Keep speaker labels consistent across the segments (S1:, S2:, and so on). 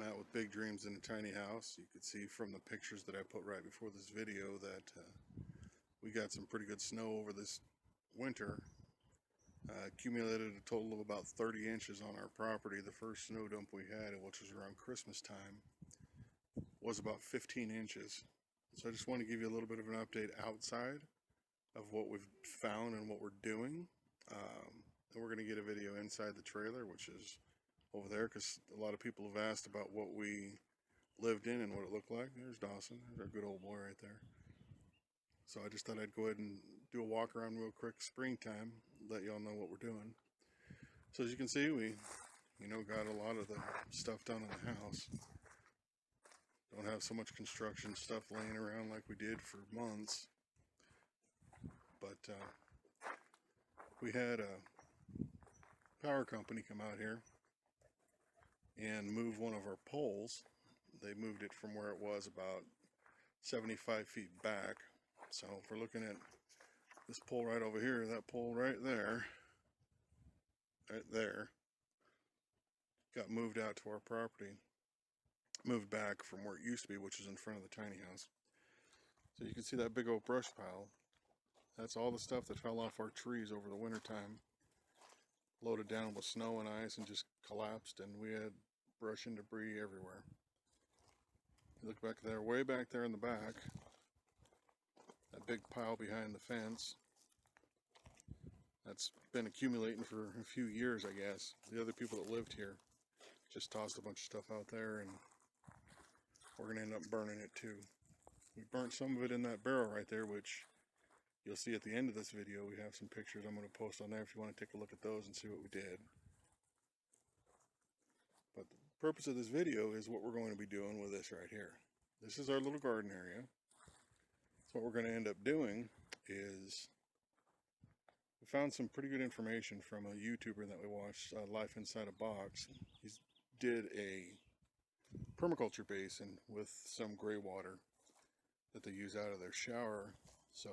S1: Matt with Big Dreams in a Tiny House. You could see from the pictures that I put right before this video that we got some pretty good snow over this winter. Accumulated a total of about 30 inches on our property. The first snow dump we had, which was around Christmas time, was about 15 inches. So I just want to give you a little bit of an update outside of what we've found and what we're doing. And we're going to get a video inside the trailer, which is over there, because a lot of people have asked about what we lived in and what it looked like. There's Dawson. There's our good old boy right there. So I just thought I'd go ahead and do a walk around real quick, springtime, let y'all know what we're doing. So as you can see, we got a lot of the stuff done in the house. Don't have so much construction stuff laying around like we did for months. But we had a power company come out here and move one of our poles. They moved it from where it was about 75 feet back. So if we're looking at this pole right over here, that pole right there, got moved out to our property, moved back from where it used to be, which is in front of the tiny house. So you can see that big old brush pile. That's all the stuff that fell off our trees over the winter time, loaded down with snow and ice and just collapsed, and we had brush and debris everywhere. You look back there, way back there in the back, that big pile behind the fence, that's been accumulating for a few years, I guess. The other people that lived here just tossed a bunch of stuff out there, and we're going to end up burning it too. We burnt some of it in that barrel right there, which you'll see at the end of this video. We have some pictures I'm going to post on there if you want to take a look at those and see what we did. But the purpose of this video is what we're going to be doing with this right here. This is our little garden area. So what we're going to end up doing is, we found some pretty good information from a YouTuber that we watched, Life Inside a Box. He did a permaculture basin with some gray water that they use out of their shower. So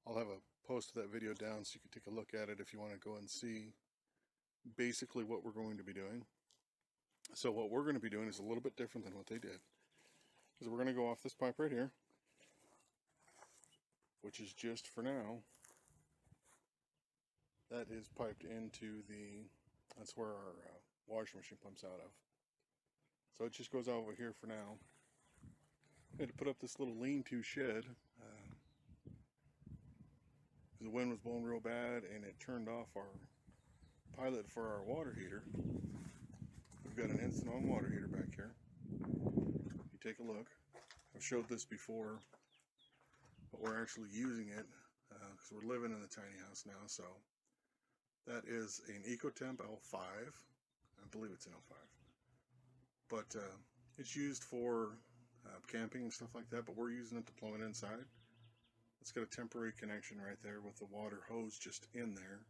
S1: I'll have a post of that video down so you can take a look at it if you want to go and see basically what we're going to be doing. So what we're going to be doing is a little bit different than what they did. Because we're going to go off this pipe right here, which is just for now. That is piped into that's where our washing machine pumps out of. So it just goes over here for now. I had to put up this little lean-to shed. The wind was blowing real bad and it turned off our pilot for our water heater. We've got an instant on water heater back here. You take a look. I've showed this before, but we're actually using it because we're living in a tiny house now. So that is an EcoTemp L5. I believe it's an L5. But it's used for camping and stuff like that, but we're using it to plumb it inside. It's got a temporary connection right there with the water hose just in there,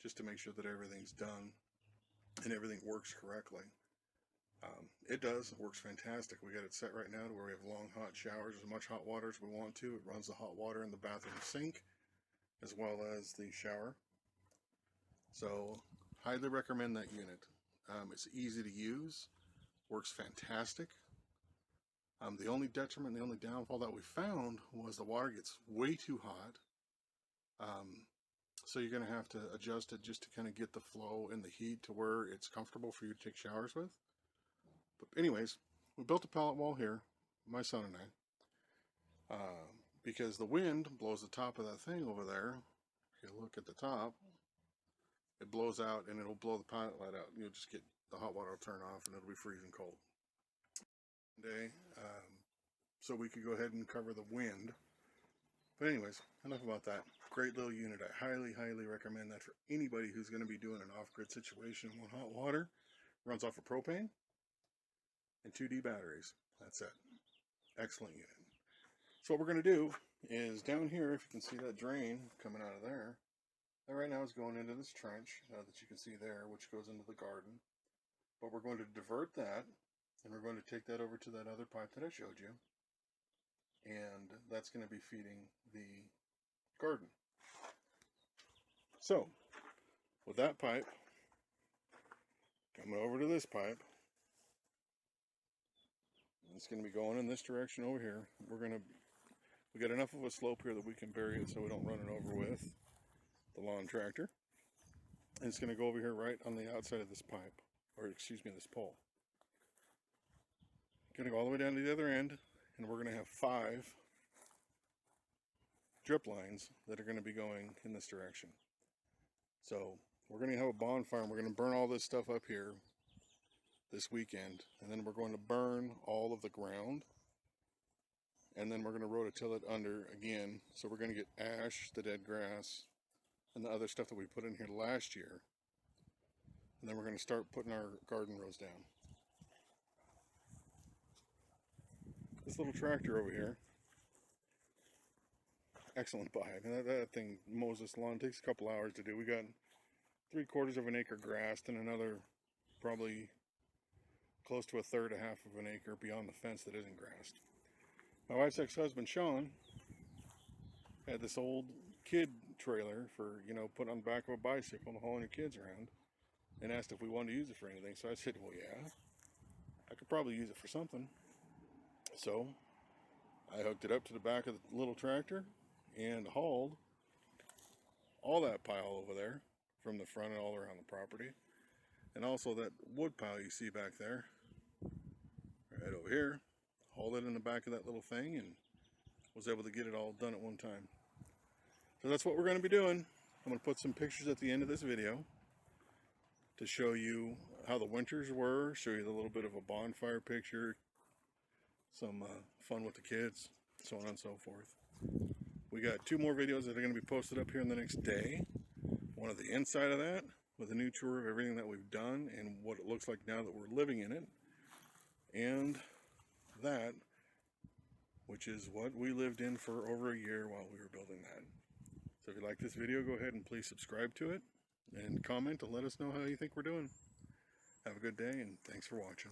S1: just to make sure that everything's done and everything works correctly. It does. It works fantastic. We got it set right now to where we have long hot showers, as much hot water as we want to. It runs the hot water in the bathroom sink as well as the shower. So highly recommend that unit. It's easy to use, works fantastic. The only detriment, the only downfall that we found was the water gets way too hot. So you're going to have to adjust it just to kind of get the flow and the heat to where it's comfortable for you to take showers with. But anyways, we built a pallet wall here, my son and I, because the wind blows the top of that thing over there. If you look at the top, it blows out and it'll blow the pilot light out. You'll just get the hot water will turn off and it'll be freezing cold. Day, so we could go ahead and cover the wind. But anyways, enough about that. Great little unit. I highly recommend that for anybody who's going to be doing an off-grid situation. Want hot water, runs off of propane and 2D batteries. That's it. Excellent unit. So what we're going to do is down here, if you can see that drain coming out of there, that right now is going into this trench that you can see there, which goes into the garden. But we're going to divert that, and we're going to take that over to that other pipe that I showed you. And that's going to be feeding the garden. So, with that pipe coming over to this pipe, It's going to be going in this direction over here. We got enough of a slope here that we can bury it so we don't run it over with the lawn tractor. And it's going to go over here right on the outside of this pipe, or excuse me, this pole. Going to go all the way down to the other end, and we're going to have 5 drip lines that are going to be going in this direction. So we're going to have a bonfire, and we're going to burn all this stuff up here this weekend, and then we're going to burn all of the ground, and then we're going to rototill it under again. So we're going to get ash, the dead grass, and the other stuff that we put in here last year, and then we're going to start putting our garden rows down. This little tractor over here, excellent buy. That thing mows this lawn. It takes a couple hours to do. We got 3/4 of an acre grassed and another probably close to 1/3 to half of an acre beyond the fence that isn't grassed. My wife's ex-husband Sean had this old kid trailer for, you know, put on the back of a bicycle and hauling your kids around, and asked if we wanted to use it for anything. So I said, well, yeah, I could probably use it for something. So I hooked it up to the back of the little tractor and hauled all that pile over there from the front and all around the property, and also that wood pile you see back there right over here. Hauled it in the back of that little thing and was able to get it all done at one time. So that's what we're going to be doing. I'm going to put some pictures at the end of this video to show you how the winters were, show you a little bit of a bonfire picture, some fun with the kids, so on and so forth. We got 2 more videos that are going to be posted up here in the next day. One of the inside of that, with a new tour of everything that we've done and what it looks like now that we're living in it. And that, which is what we lived in for over a year while we were building that. So if you like this video, go ahead and please subscribe to it and comment and let us know how you think we're doing. Have a good day, and thanks for watching.